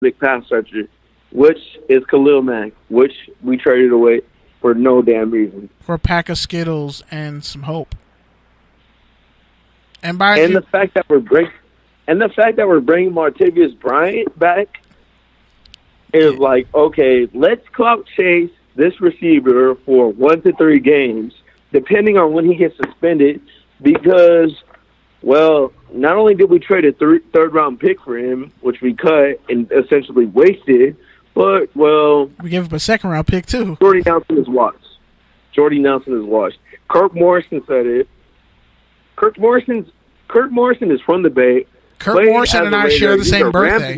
big pass rusher, which is Khalil Mack, which we traded away for no damn reason. For a pack of Skittles and some hope. And the fact that we're bringing Martavius Bryant back is like, okay, let's clout chase this receiver for 1 to 3 games, depending on when he gets suspended, because, well, not only did we trade a third-round pick for him, which we cut and essentially wasted, but, well... we gave up a second-round pick, too. Jordy Nelson is washed. Kirk Morrison said it. Kirk Morrison is from the Bay. Kirk Morrison and I share the same birthday.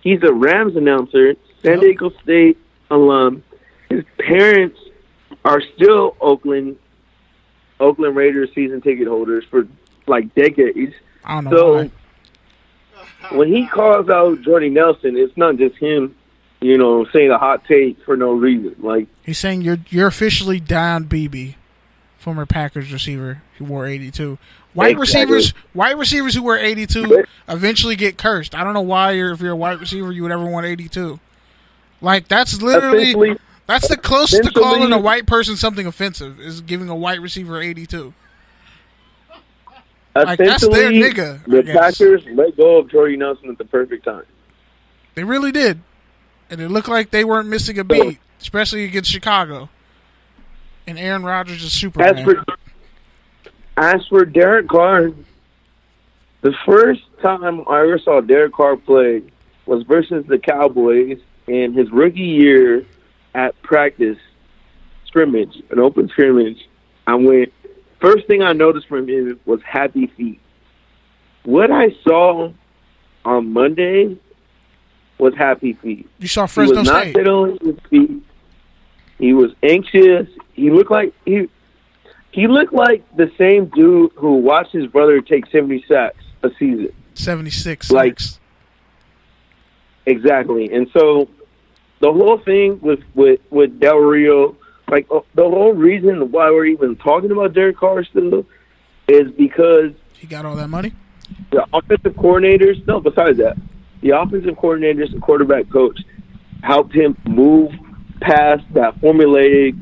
He's a Rams announcer, San Diego State alum. His parents are still Oakland Raiders season ticket holders for like decades. I don't know why. When he calls out Jordy Nelson, it's not just him, saying a hot take for no reason. Like, he's saying you're officially down, BB, former Packers receiver who wore 82. Wide receivers who wear 82 eventually get cursed. I don't know why if you're a wide receiver you would ever want 82. Like, that's literally that's the closest to calling a white person something offensive is giving a white receiver 82. Like, that's their nigga. The Packers let go of Jordy Nelson at the perfect time. They really did. And it looked like they weren't missing a beat, especially against Chicago. And Aaron Rodgers is Superman. As for Derek Carr, the first time I ever saw Derek Carr play was versus the Cowboys in his rookie year at practice scrimmage, an open scrimmage. First thing I noticed from him was happy feet. What I saw on Monday was happy feet. You saw Fresno State. He was not settling his feet. He was anxious. He looked like the same dude who watched his brother take 70 sacks a season. 76 sacks. Exactly. And so the whole thing with Del Rio, like the whole reason why we're even talking about Derek Carr still is because he got all that money. The offensive coordinators, besides that, the offensive coordinators and quarterback coach helped him move past that formulaic,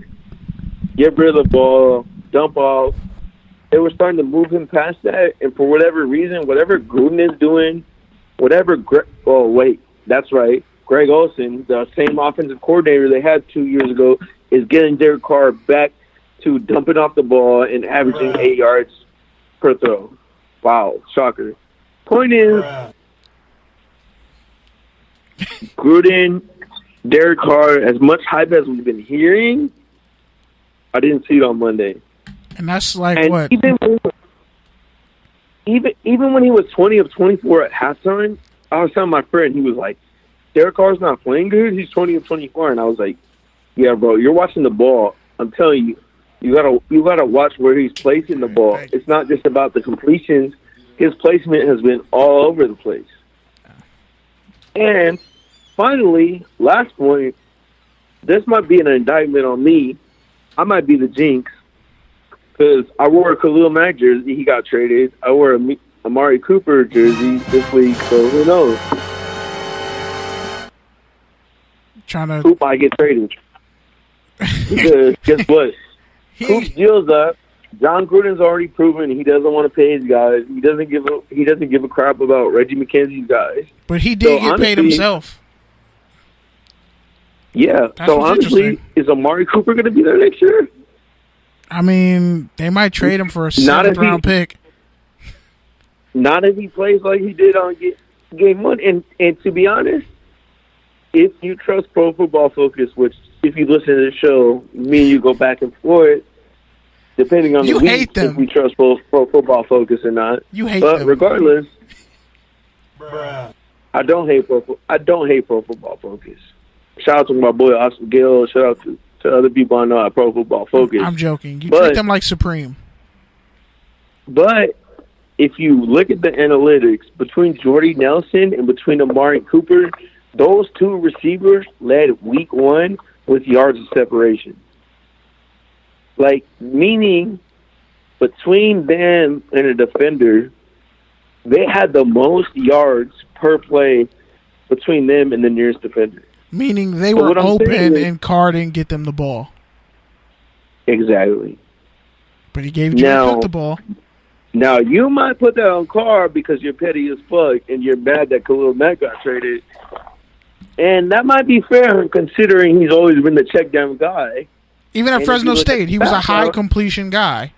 get rid of the ball, dump off. They were starting to move him past that, and for whatever reason, whatever Gruden is doing, that's right. Greg Olsen, the same offensive coordinator they had 2 years ago, is getting Derek Carr back to dumping off the ball and averaging 8 yards per throw. Wow, shocker. Point is, Gruden, Derek Carr, as much hype as we've been hearing, I didn't see it on Monday. And that's like and what? Even when he was 20 of 24 at halftime, I was telling my friend, he was like, Derek Carr's not playing good. He's 20 of 24. And I was like, yeah, bro, you're watching the ball. I'm telling you, you gotta watch where he's placing the ball. It's not just about the completions. His placement has been all over the place. And finally, last point, this might be an indictment on me. I might be the jinx because I wore a Khalil Mack jersey. He got traded. I wore a Amari Cooper jersey this week, so who knows? Coop might get traded. Because guess what? Coop's deal's up. John Gruden's already proven he doesn't want to pay his guys. He doesn't give a crap about Reggie McKenzie's guys. But he did get paid himself. Yeah. So honestly, is Amari Cooper going to be there next year? I mean, they might trade him for a 7th-round pick. Not if he plays like he did on Game 1. And to be honest, if you trust Pro Football Focus, which if you listen to the show, me and you go back and forth, depending on the week, if we trust Pro Football Focus or not. You hate them. But regardless, I don't hate Pro Football Focus. Shout out to my boy Austin Gill. Shout out to other people I know at Pro Football Focus. I'm joking. You treat them like Supreme. But if you look at the analytics, between Jordy Nelson and between Amari Cooper, those two receivers led week 1 with yards of separation. Like, meaning between them and a defender, they had the most yards per play between them and the nearest defender. Meaning they were open and Carr didn't get them the ball. Exactly. But he gave Jared Cook the ball. Now, you might put that on Carr because you're petty as fuck and you're mad that Khalil Mack got traded. And that might be fair considering he's always been the check down guy. Even at Fresno State, he was a high completion guy.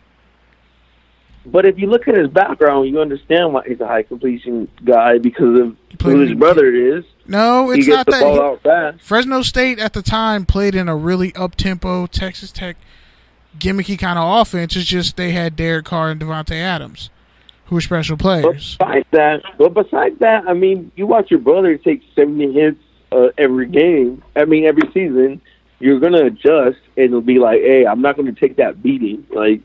But if you look at his background, you understand why he's a high completion guy because of who his brother is. No, it's not that. He gets the ball out fast. Fresno State at the time played in a really up-tempo Texas Tech gimmicky kind of offense. It's just they had Derek Carr and Devontae Adams, who were special players. But besides that, I mean, you watch your brother take 70 hits every game. I mean, every season. You're going to adjust, and it'll be like, hey, I'm not going to take that beating. Like,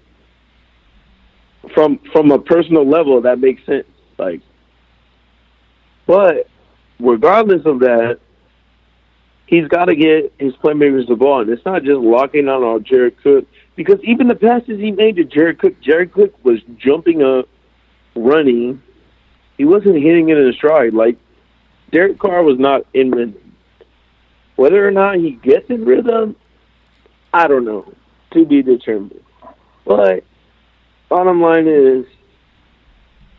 from a personal level, that makes sense. Like, but regardless of that, he's got to get his playmakers the ball. And it's not just locking on Jared Cook. Because even the passes he made to Jared Cook was jumping up, running. He wasn't hitting it in a stride. Like, Derek Carr was not in rhythm. Whether or not he gets in rhythm, I don't know. To be determined. But bottom line is,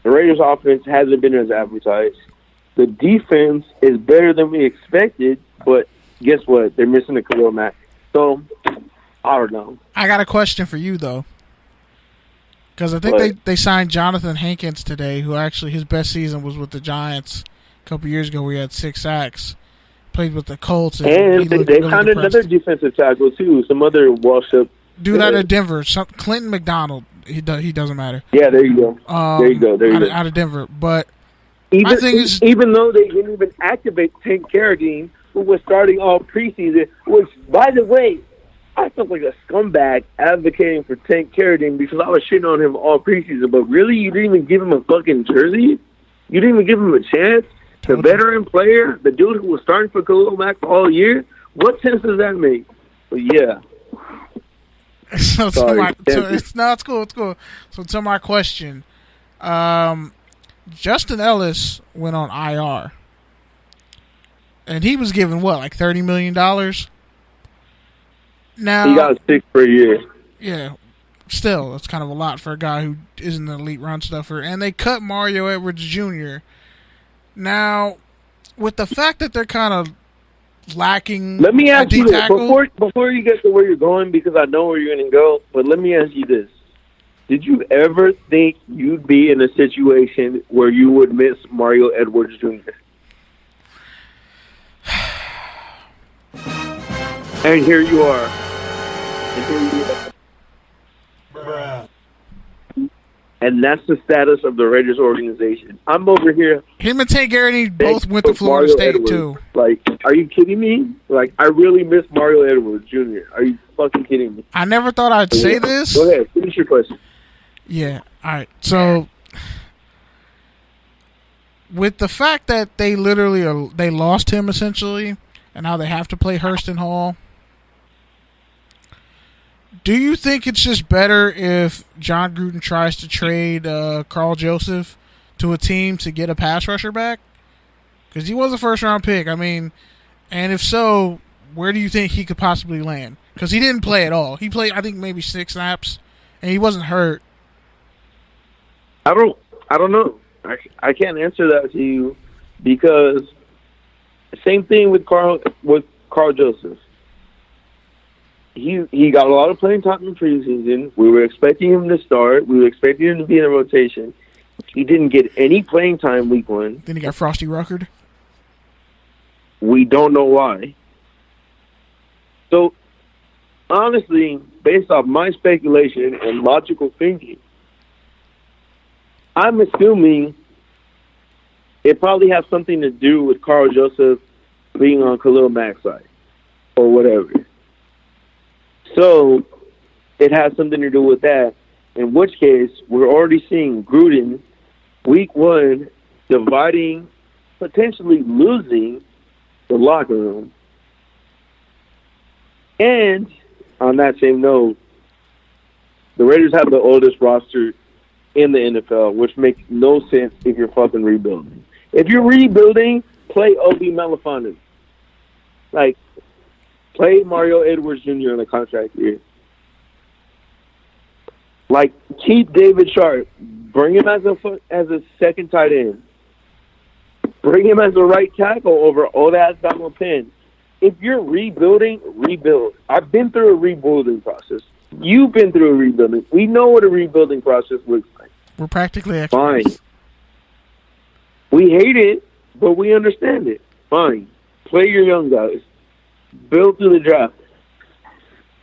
the Raiders' offense hasn't been as advertised. The defense is better than we expected, but guess what? They're missing a Khalil Mack. So, I don't know. I got a question for you, though. Because I think they signed Jonathan Hankins today, who actually his best season was with the Giants a couple years ago where he had 6 sacks. Played with the Colts. And they found another defensive tackle, too. Some other washed-up. Dude out of Denver. Clinton McDonald. He doesn't matter. Yeah, there you go. Out of Denver. But even though they didn't even activate Tank Carradine, who was starting all preseason, which, by the way, I felt like a scumbag advocating for Tank Carradine because I was shitting on him all preseason. But really, you didn't even give him a fucking jersey? You didn't even give him a chance? The veteran player, the dude who was starting for Khalil Mack all year, what sense does that make? But yeah. It's cool. So to my question, Justin Ellis went on IR. And he was given what, like $30 million? Now he got 6 per year. Yeah. Still, that's kind of a lot for a guy who isn't an elite run stuffer. And they cut Mario Edwards Jr. Now, with the fact that they're kind of lacking, let me ask you this before you get to where you're going, because I know where you're going to go. But let me ask you this: did you ever think you'd be in a situation where you would miss Mario Edwards Jr.? And here you are. And that's the status of the Raiders organization. I'm over here. Him and Tank Carradine both went to Florida State, too. Like, are you kidding me? Like, I really miss Mario Edwards Jr. Are you fucking kidding me? I never thought I'd say this. Go ahead. Finish your question. Yeah. All right. So, with the fact that they literally they lost him, essentially, and now they have to play Hurston Hall, do you think it's just better if John Gruden tries to trade Carl Joseph to a team to get a pass rusher back? Because he was a first-round pick. I mean, and if so, where do you think he could possibly land? Because he didn't play at all. He played, I think, maybe 6 snaps, and he wasn't hurt. I don't know. I can't answer that to you because same thing with Carl Joseph. He got a lot of playing time in preseason. We were expecting him to start. We were expecting him to be in the rotation. He didn't get any playing time week 1. Then he got Frosty Ruckard. We don't know why. So, honestly, based off my speculation and logical thinking, I'm assuming it probably has something to do with Carl Joseph being on Khalil Mack's side or whatever. So, it has something to do with that, in which case we're already seeing Gruden, week 1, dividing, potentially losing the locker room. And, on that same note, the Raiders have the oldest roster in the NFL, which makes no sense if you're fucking rebuilding. If you're rebuilding play Obi Melifonte. Like, play Mario Edwards Jr. on a contract year. Like, keep David Sharp. Bring him as a second tight end. Bring him as a right tackle over Odas Damopin. If you're rebuilding, rebuild. I've been through a rebuilding process. You've been through a rebuilding. We know what a rebuilding process looks like. We're practically experts. Fine. We hate it, but we understand it. Fine. Play your young guys. Build through the draft.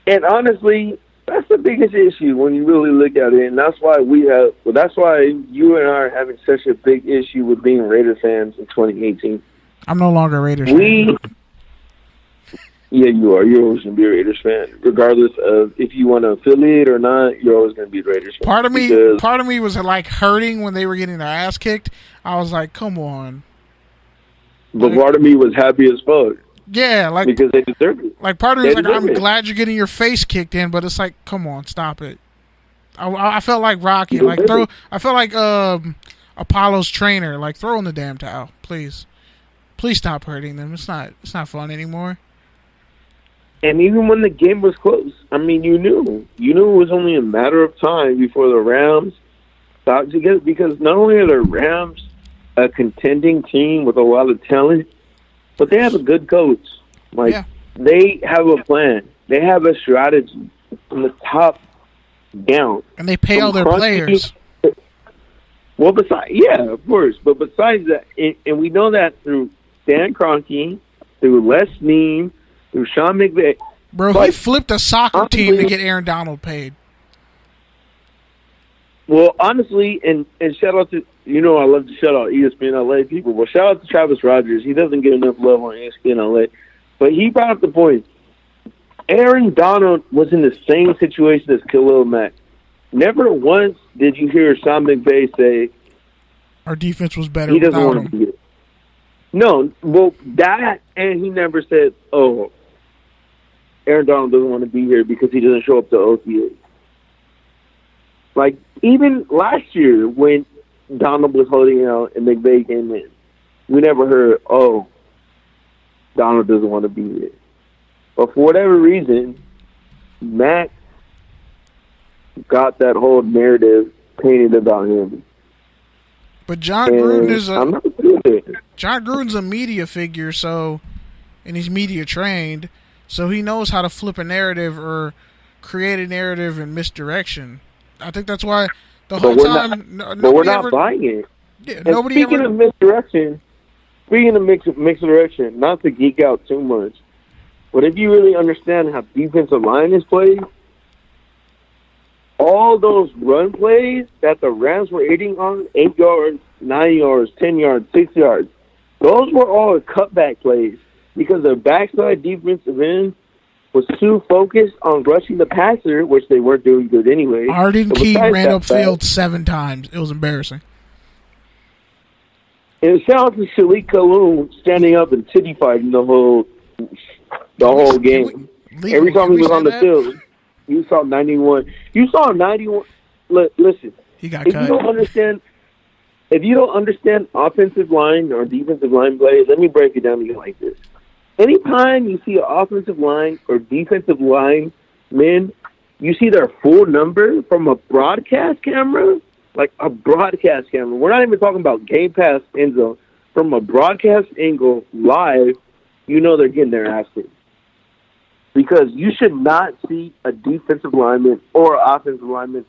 And honestly, that's the biggest issue when you really look at it, and that's why that's why you and I are having such a big issue with being Raiders fans in 2018. I'm no longer a Raiders fan. Yeah, you are. You're always going to be a Raiders fan, regardless of if you want to affiliate or not. You're always going to be a Raiders fan. Part of me was like hurting when they were getting their ass kicked. I was like, come on. But part of me was happy as fuck. Yeah, like because they deserve it. Like part of me was like, I'm glad you're getting your face kicked in, but it's like, come on, stop it. I felt like Rocky. I felt like Apollo's trainer. Like, throw in the damn towel, please. Please stop hurting them. It's not fun anymore. And even when the game was close, I mean, you knew it was only a matter of time before the Rams stopped together. Because not only are the Rams a contending team with a lot of talent, but they have a good coach. Like, they have a plan. They have a strategy from the top down. And they pay all their players. Well, of course. But besides that, and we know that through Dan Kroenke, through Les Snead, through Sean McVay. Bro, he flipped a soccer team to get Aaron Donald paid. Well, honestly, and shout out to, I love to shout out ESPN LA people. Well, shout out to Travis Rogers. He doesn't get enough love on ESPN LA. But he brought up the point. Aaron Donald was in the same situation as Khalil Mack. Never once did you hear Sean McVay say, our defense was better he doesn't without want to him. be it. No, well, that, and he never said, Aaron Donald doesn't want to be here because he doesn't show up to OTA. Like, even last year when Donald was holding out and McVay came in, we never heard, Donald doesn't want to be here. But for whatever reason, Matt got that whole narrative painted about him. But John Gruden's a media figure, and he's media trained, so he knows how to flip a narrative or create a narrative in misdirection. I think that's why the whole time. But we're not buying it. Yeah, speaking of misdirection, not to geek out too much, but if you really understand how defensive line is played, all those run plays that the Rams were hitting on, 8 yards, 9 yards, 10 yards, 6 yards, those were all cutback plays because their backside defensive end was too focused on rushing the passer, which they weren't doing good anyway. Arden Key ran upfield 7 times. It was embarrassing. And shout out to Shalik Kaloon standing up and titty fighting the whole game. Every time he was on the field, you saw 91. You saw 91. Listen, he got cut. If you don't understand offensive line or defensive line play, let me break it down to you like this. Anytime you see an offensive line or defensive line men, you see their full number from a broadcast camera, like a broadcast camera. We're not even talking about game pass end zone. From a broadcast angle, live, you know they're getting their ass kicked. Because you should not see a defensive lineman or offensive lineman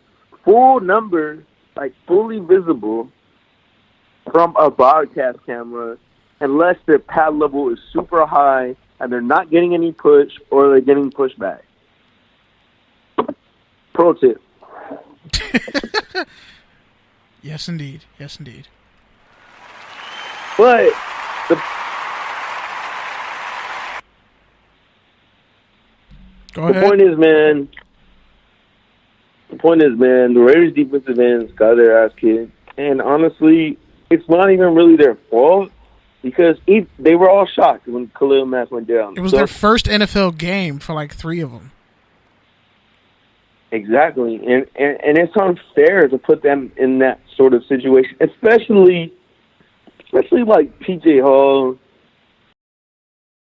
full number, like fully visible from a broadcast camera unless their pad level is super high and they're not getting any push or they're getting pushed back. Pro tip. Yes, indeed. Yes, indeed. But the point is, man, the Raiders' defensive ends got their ass kicked. And honestly, it's not even really their fault because they were all shocked when Khalil Mack went down. It was their first NFL game for like 3 of them. Exactly. And it's unfair to put them in that sort of situation, especially like P.J. Hall,